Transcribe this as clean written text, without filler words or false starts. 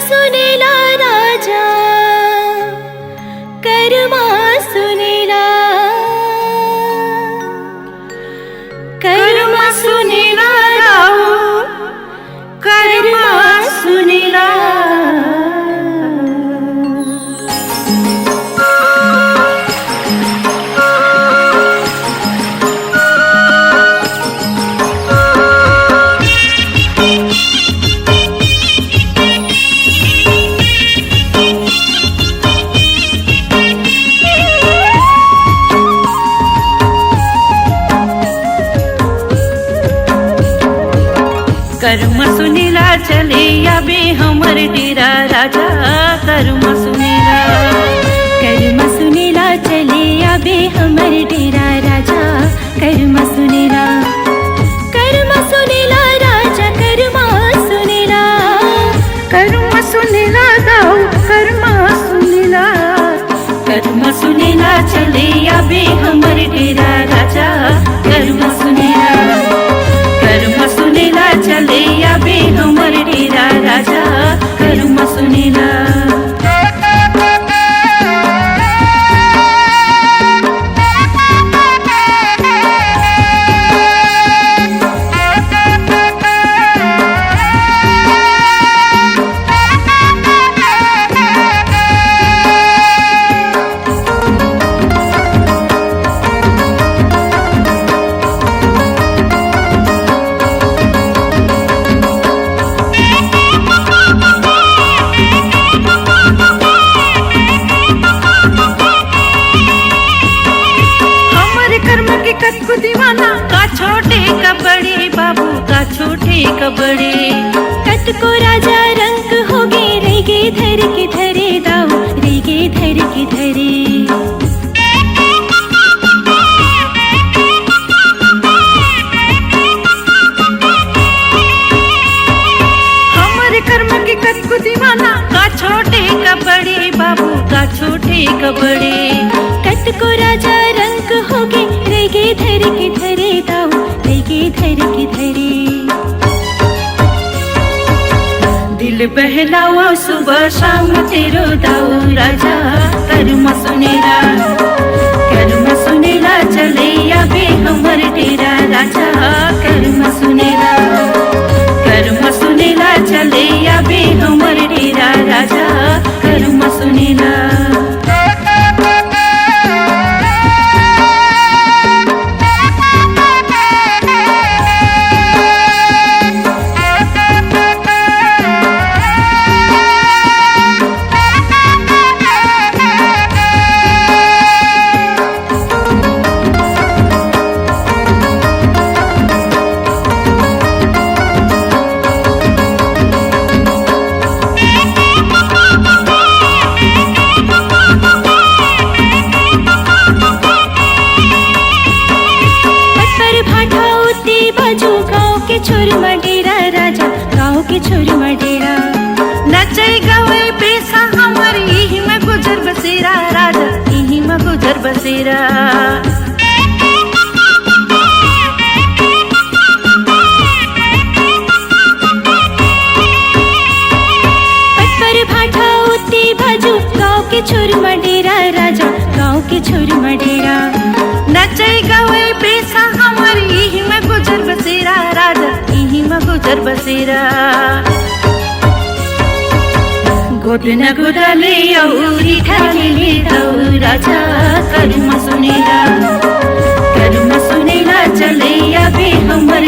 सुनेला राजा कर्मा सुनेला, कर्मा सुनेला राहू कर्मा सुनेला। कर्म सुनेला चले आबे हमर डेरा राजा कर्म सुनेला, कर्म सुनेला चले आबे हमर डेरा राजा कर्म सुनेला, कर्म सुनेला राजा कर्म सुनेला, कर्म सुनेला गाओ कर्म सुनेला, कर्म सुनेला चले आबे हमर डेरा राजा कर्म सुनेला, कर्म सुनेला चले आबे हमर डेरा राजा कर्म सुनेला। कतको दीवाना का छोटे का बड़े बाबू का छोटे का बड़े, कतको राजा रंग होगे रेगे धर के धरे दाऊ रेगे धर के धरे। हमारे कर्म के कतको दीवाना का छोटे का बड़े बाबू का छोटे का बड़े, कतको राजा रंग होगे रेगे धर के धरे दाऊ रेगे धर के धरे। दिल बहलाओ सुबह शाम तेरो दाऊ राजा कर्म सुनेला, कर्म सुनेला चले आबे हमर डेरा राजा कर्म सुनेला, कर्म सुनेला चले आबे हमर डेरा राजा कर्म सुनेला। छोर मडेरा राजा गाँव के छोर मडेरा, नचे गवे पैसा हमर यही में गुजर बसेरा राजा यही में गुजर बसेरा। पटपर भाठा उती बाजू गाँव के छोर मडेरा राजा गाँव के छोर मडेरा, नचे गवे पैसा हमर यही में गुजर बसेरा राजा यही में गुजर बसेरा। गोद न गोदाले औरी ठाले ले दाऊ राजा कर्म सुनेला, कर्म सुनेला चले आबे हमर